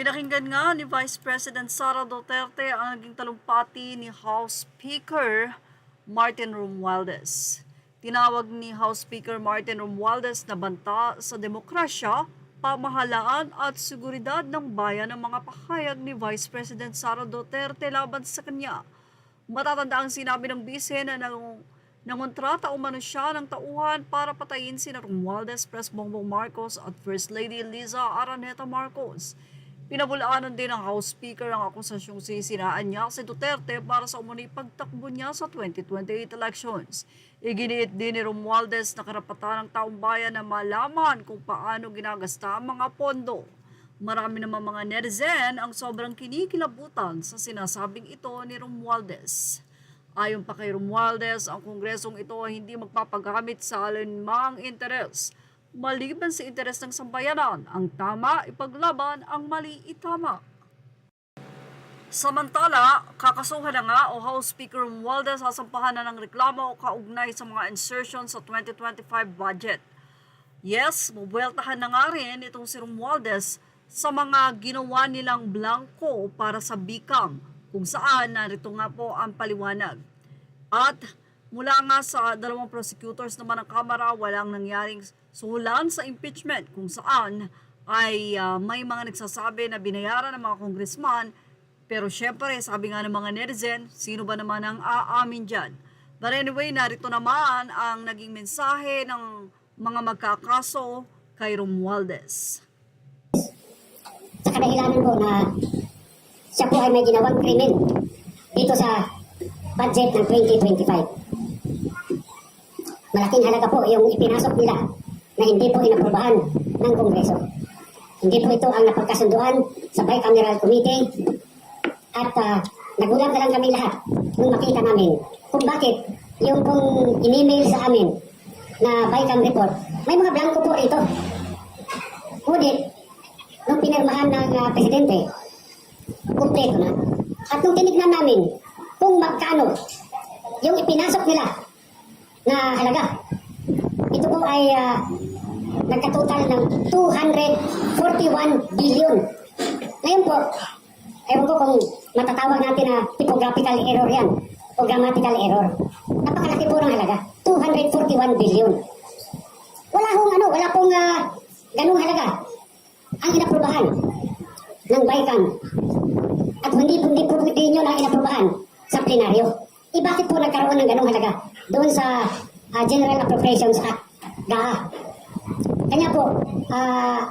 Pinakinggan nga ni Vice President Sara Duterte ang naging talumpati ni House Speaker Martin Romualdez. Tinawag ni House Speaker Martin Romualdez na banta sa demokrasya, pamahalaan at seguridad ng bayan ang mga pahayag ni Vice President Sara Duterte laban sa kanya. Matatanda ang sinabi ng bise na nangontrata umano siya ng tauhan para patayin sina Romualdez, Pres Bongbong Marcos at First Lady Liza Araneta Marcos. Pinabulaanan din ng House Speaker ang akusasyong sisinaan niya si Duterte para sa umano'y pagtakbo niya sa 2028 elections. Iginiit din ni Romualdez na karapatan ng taong bayan na malaman kung paano ginagasta ang mga pondo. Marami naman mga netizen ang sobrang kinikilabutan sa sinasabing ito ni Romualdez. Ayon pa kay Romualdez, ang kongresong ito ay hindi magpapagamit sa alinmang interes. Maliban sa interes ng sambayanan, ang tama ipaglaban, ang mali itama. Samantala, kakasuhan na nga o House Speaker Romualdez sasampahan na ng reklamo o kaugnay sa mga insertion sa 2025 budget. Yes, bubueltahan na nga rin itong si Romualdez sa mga ginawa nilang blanco para sa BICAM, kung saan narito nga po ang paliwanag. At mula nga sa dalawang prosecutors naman ng Kamara, walang nangyaring suhulan sa impeachment kung saan ay may mga nagsasabi na binayaran ng mga congressman. Pero syempre, sabi nga ng mga netizen, sino ba naman ang aamin dyan? But anyway, narito naman ang naging mensahe ng mga magkakaso kay Romualdez. Sa kadahilanan po na siya po ay may ginawang krimen dito sa budget ng 2025. Malaking halaga po yung ipinasok nila na hindi po inaprubahan ng Kongreso. Hindi po ito ang napagkasunduan sa Bicameral Committee at nagulat na lang kami lahat nung makita namin kung bakit yung pong in-email sa amin na Bicam report, may mga blanco po rito. Ngunit, nung pinirmahan ng Presidente, kumpleto na. At nung tinignan namin kung magkano yung ipinasok nila na halaga, ito po ay nagkatotal ng 241 billion. Ngayon po, ewan ko kung matatawag natin na typographical error yan o grammatical error. Napakalaki po ng halaga, 241 billion. Wala pong ganung halaga ang inaprubahan ng BICAM. At hindi po nyo na inaprubahan sa plenaryo. Bakit po nagkaroon ng ganung halaga doon sa General Appropriations Act, GAA? Kanya po,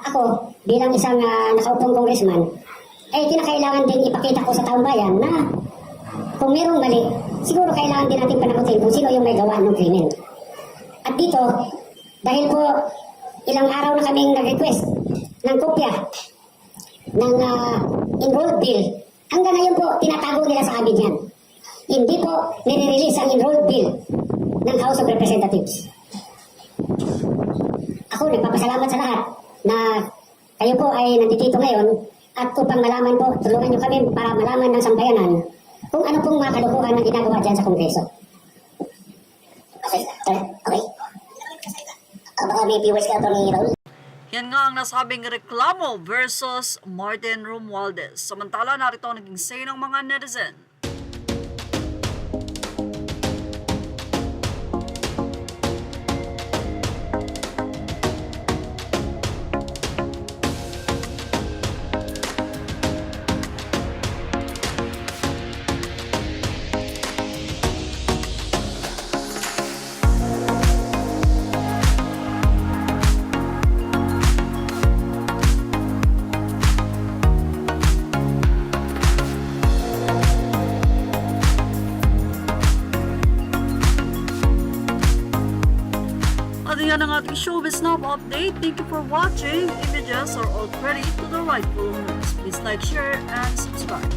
ako bilang isang nakaupong congressman, ay kinakailangan din ipakita ko sa taong bayan na kung merong mali, siguro kailangan din natin panagutin kung sino yung may gawa ng krimen. At dito, dahil po ilang araw na kaming nag-request ng kopya ng enrolled bill, hanggang ngayon po tinatago nila sa amin yan. Hindi po nire-release ang enrolled bill ng House of Representatives. Ako nagpapasalamat sa lahat na kayo po ay nandito ngayon at upang malaman po, tulungan nyo kami para malaman ng sambayanan kung ano pong mga kalukuhan na ginagawa dyan sa Kongreso. Okay. Baka may viewers ka ito ni Raul. Yan nga ang nasabing reklamo versus Martin Romualdez. Samantala, narito ang naging say ng mga netizen. At yan ang ating showbiz now update. Thank you for watching. Images are all credit to the rightful owners. Please like, share, and subscribe.